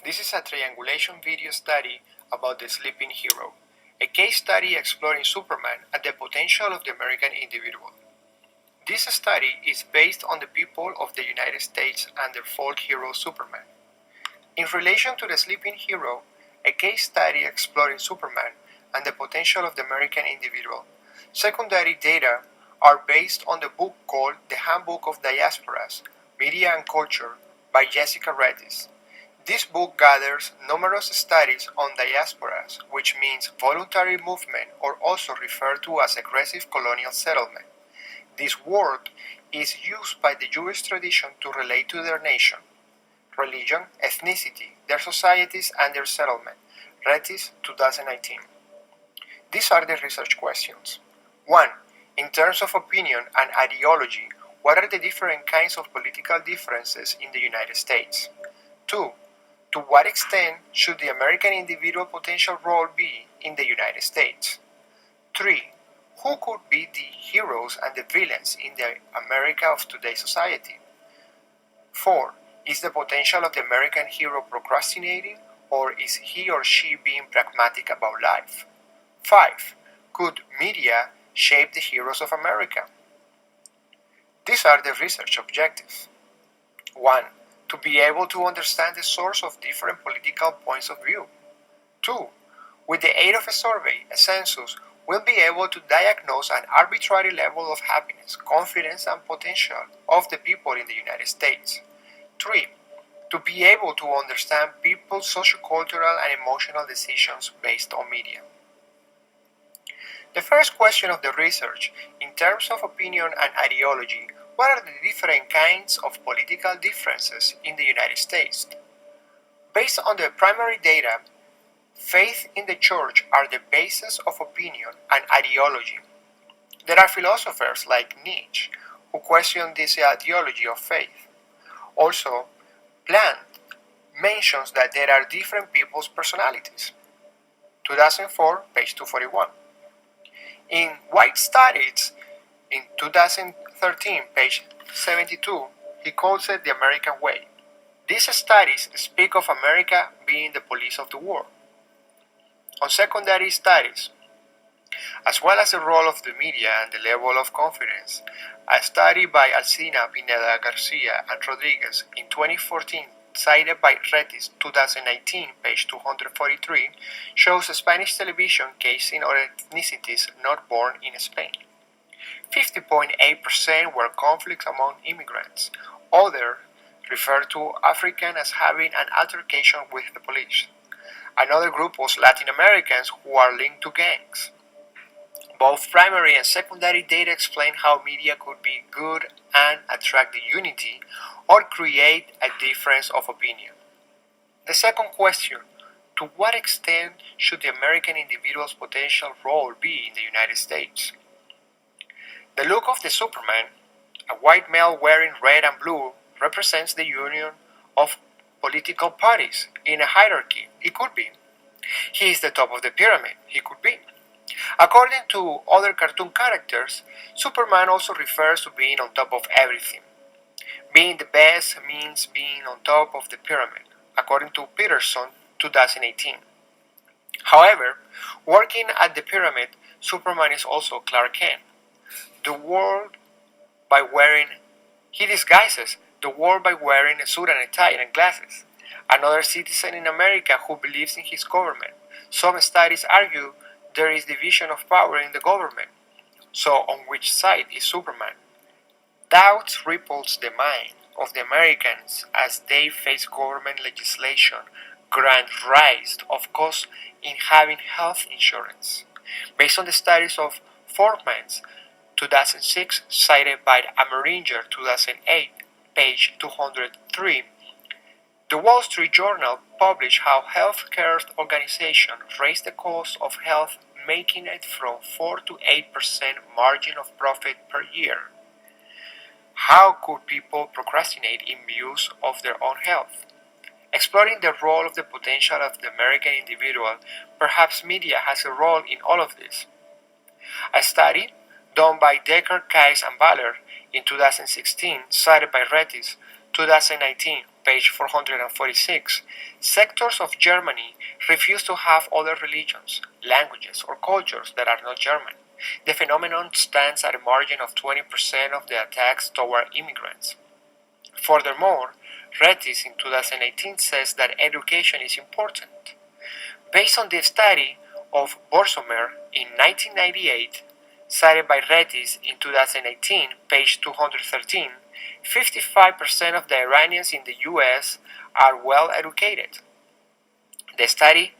This is a triangulation video study about the sleeping hero, a case study exploring Superman and the potential of the American individual. This study is based on the people of the United States and their folk hero Superman. In relation to the sleeping hero, a case study exploring Superman and the potential of the American individual, secondary data are based on the book called The Handbook of Diasporas, Media and Culture by Jessica Redis. This book gathers numerous studies on diasporas, which means voluntary movement or also referred to as aggressive colonial settlement. This word is used by the Jewish tradition to relate to their nation, religion, ethnicity, their societies, and their settlement. Redis, 2019. These are the research questions. 1. In terms of opinion and ideology, what are the different kinds of political differences in the United States? 2. To what extent should the American individual potential role be in the United States? 3. Who could be the heroes and the villains in the America of today's society? 4. Is the potential of the American hero procrastinating, or is he or she being pragmatic about life? 5. Could media shape the heroes of America? These are the research objectives. 1. To be able to understand the source of different political points of view. 2. With the aid of a survey, a census, we'll be able to diagnose an arbitrary level of happiness, confidence, and potential of the people in the United States. 3. To be able to understand people's sociocultural and emotional decisions based on media. The first question of the research, in terms of opinion and ideology, what are the different kinds of political differences in the United States? Based on the primary data, faith in the church are the basis of opinion and ideology. There are philosophers like Nietzsche who question this ideology of faith. Also, Plant mentions that there are different people's personalities. 2004, page 241. In White Studies, in 2013, page 72, he calls it the American way. These studies speak of America being the police of the world. On secondary studies, as well as the role of the media and the level of confidence, a study by Alcina, Pineda, Garcia, and Rodriguez in 2014, cited by Redis, 2019, page 243, shows Spanish television casing on ethnicities not born in Spain. 50.8% were conflicts among immigrants. Others refer to African as having an altercation with the police. Another group was Latin Americans who are linked to gangs. Both primary and secondary data explain how media could be good and attract the unity or create a difference of opinion. The second question, to what extent should the American individual's potential role be in the United States? The look of the Superman, a white male wearing red and blue, represents the union of political parties in a hierarchy. It could be. He is the top of the pyramid. He could be. According to other cartoon characters, Superman also refers to being on top of everything. Being the best means being on top of the pyramid, according to Peterson, 2018. However, working at the pyramid, Superman is also Clark Kent. He disguises the world by wearing a suit and a tie and glasses. Another citizen in America who believes in his government. Some studies argue there is division of power in the government. So on which side is Superman? Doubts ripples the mind of the Americans as they face government legislation grant rise of costs in having health insurance. Based on the studies of Fortman's 2006, cited by Ameringer 2008, page 203, the Wall Street Journal published how healthcare organizations raised the cost of health, making it from 4 to 8% margin of profit per year. How could people procrastinate in views of their own health? Exploring the role of the potential of the American individual, perhaps media has a role in all of this. A study done by Decker, Kais, and Baller in 2016, cited by Redis, 2019, page 446, sectors of Germany refuse to have other religions, languages, or cultures that are not German. The phenomenon stands at a margin of 20% of the attacks toward immigrants. Furthermore, Retis in 2018 says that education is important. Based on the study of Borsomer in 1998, cited by Retis in 2018, page 213, 55% of the Iranians in the US are well educated. The study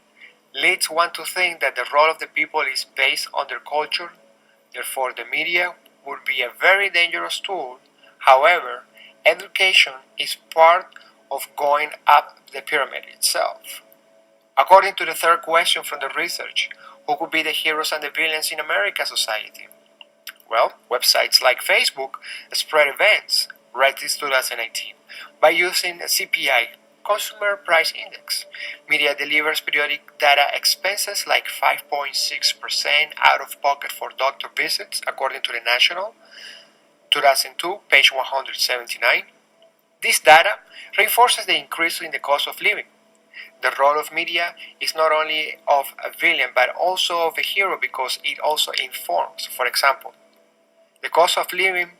leads one to think that the role of the people is based on their culture, therefore the media would be a very dangerous tool. However, education is part of going up the pyramid itself. According to the third question from the research, who could be the heroes and the villains in American society? Well, websites like Facebook spread events, Reddit 2018, by using a CPI, Consumer Price Index. Media delivers periodic data expenses like 5.6% out of pocket for doctor visits, according to the National, 2002, page 179. This data reinforces the increase in the cost of living. The role of media is not only of a villain but also of a hero because it also informs. For example, the cost of living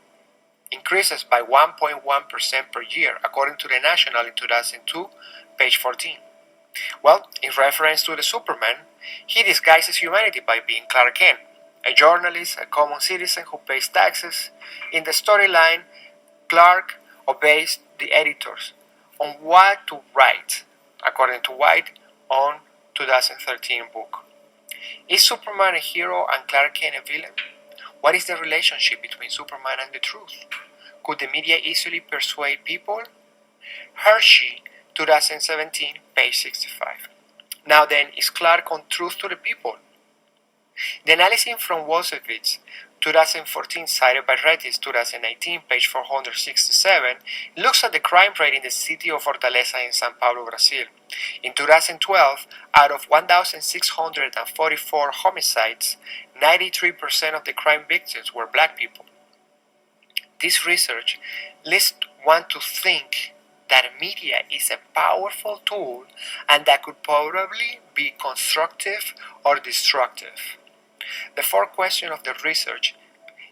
increases by 1.1% per year, according to the National in 2002, page 14. Well, in reference to the Superman, he disguises humanity by being Clark Kent, a journalist, a common citizen who pays taxes. In the storyline, Clark obeys the editors on what to write, according to White on 2013 book. Is Superman a hero and Clark Kent a villain? What is the relationship between Superman and the truth? Could the media easily persuade people? Hershey, 2017, page 65. Now then, is Clark on Truth to the People? The analysis from Wolfowitz, 2014, cited by Retis, 2019, page 467, looks at the crime rate in the city of Fortaleza in São Paulo, Brazil. In 2012, out of 1,644 homicides, 93% of the crime victims were black people. This research leads one to think that media is a powerful tool and that could probably be constructive or destructive. The fourth question of the research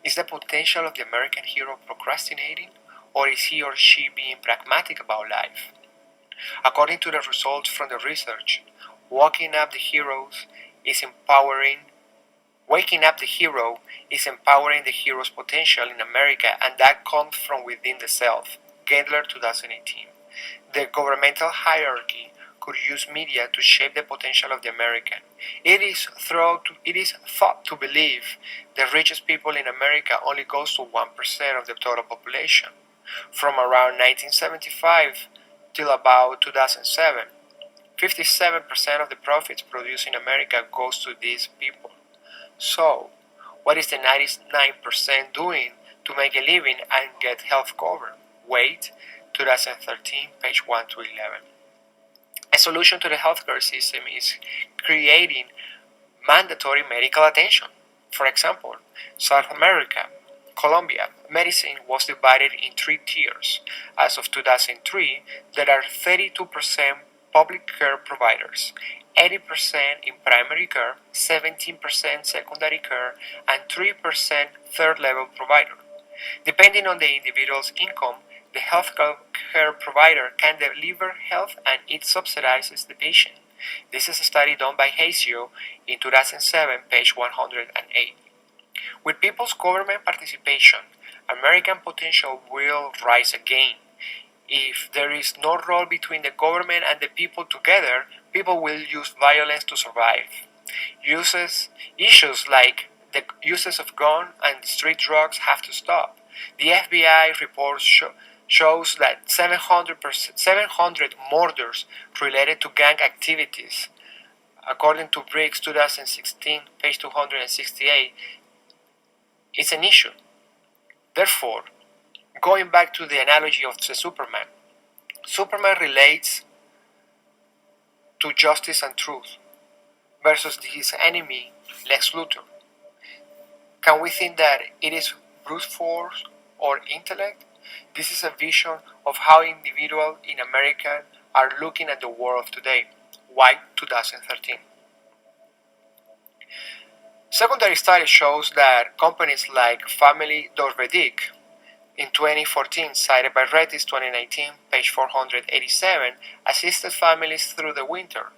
is the potential of the American hero procrastinating, or is he or she being pragmatic about life? According to the results from the research, waking up the hero is empowering the hero's potential in America, and that comes from within the self. Gendler, 2018. The governmental hierarchy could use media to shape the potential of the American. It is thought to believe the richest people in America only goes to 1% of the total population. From around 1975 till about 2007, 57% of the profits produced in America goes to these people. So, what is the 99% doing to make a living and get health cover? Wait, 2013, page 1 to 11. A solution to the healthcare system is creating mandatory medical attention. For example, South America, Colombia, medicine was divided in 3 tiers. As of 2003, there are 32% public care providers, 80% in primary care, 17% secondary care, and 3% third-level provider. Depending on the individual's income, the healthcare provider can deliver health and it subsidizes the patient. This is a study done by Hazio in 2007, page 108. With people's government participation, American potential will rise again. If there is no role between the government and the people together, people will use violence to survive. Issues like the uses of guns and street drugs have to stop. The FBI report shows that 700 murders related to gang activities. According to Briggs 2016, page 268, it's an issue. Therefore, going back to the analogy of the Superman relates to justice and truth versus his enemy, Lex Luthor. Can we think that it is brute force or intellect? This is a vision of how individuals in America are looking at the world of today. White, 2013. Secondary study shows that companies like Family Dorvedic in 2014, cited by Redis 2019, page 487, assisted families through the winter,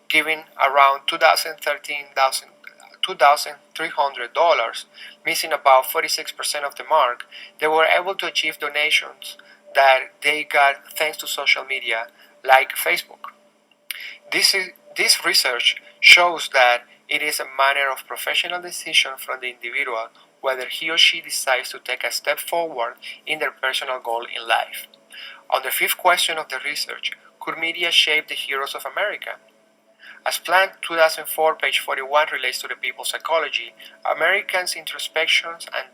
giving around $2,300, missing about 46% of the mark. They were able to achieve donations that they got thanks to social media like Facebook. This research shows that it is a matter of professional decision from the individual whether he or she decides to take a step forward in their personal goal in life. On the fifth question of the research, could media shape the heroes of America? As Plant 2004, page 41 relates to the people's psychology, Americans' introspections and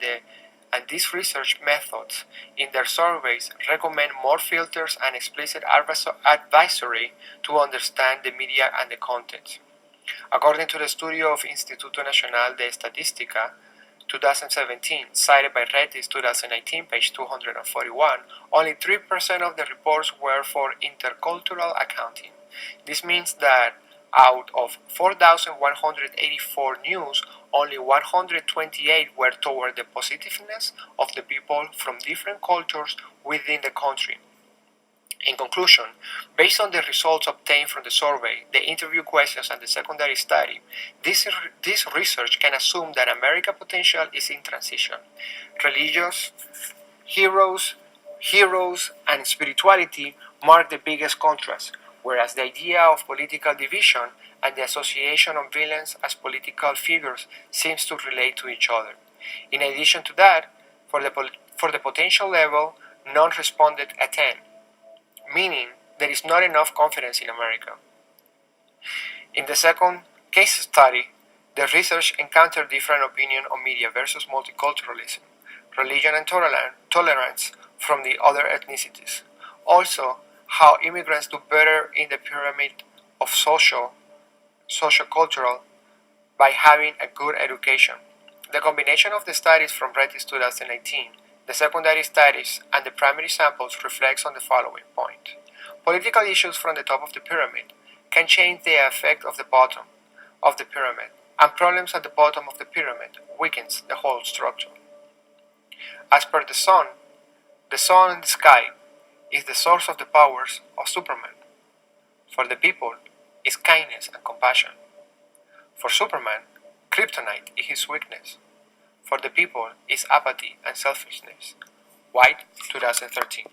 these research methods in their surveys recommend more filters and explicit advisory to understand the media and the content. According to the study of Instituto Nacional de Estadística, 2017, cited by Redis 2019, page 241, only 3% of the reports were for intercultural accounting. This means that out of 4,184 news, only 128 were toward the positiveness of the people from different cultures within the country. In conclusion, based on the results obtained from the survey, the interview questions, and the secondary study, this research can assume that America's potential is in transition. Religious heroes, and spirituality mark the biggest contrast, whereas the idea of political division and the association of villains as political figures seems to relate to each other. In addition to that, for the potential level, none responded a 10, meaning there is not enough confidence in America. In the second case study, the research encountered different opinion on media versus multiculturalism, religion and tolerance from the other ethnicities. Also, how immigrants do better in the pyramid of social-cultural by having a good education. The combination of the studies from Redis 2019, the secondary studies, and the primary samples reflects on the following point. Political issues from the top of the pyramid can change the effect of the bottom of the pyramid, and problems at the bottom of the pyramid weakens the whole structure. As per the sun in the sky is the source of the powers of Superman. For the people is kindness and compassion. For Superman, kryptonite is his weakness. For the people is apathy and selfishness. White, 2013.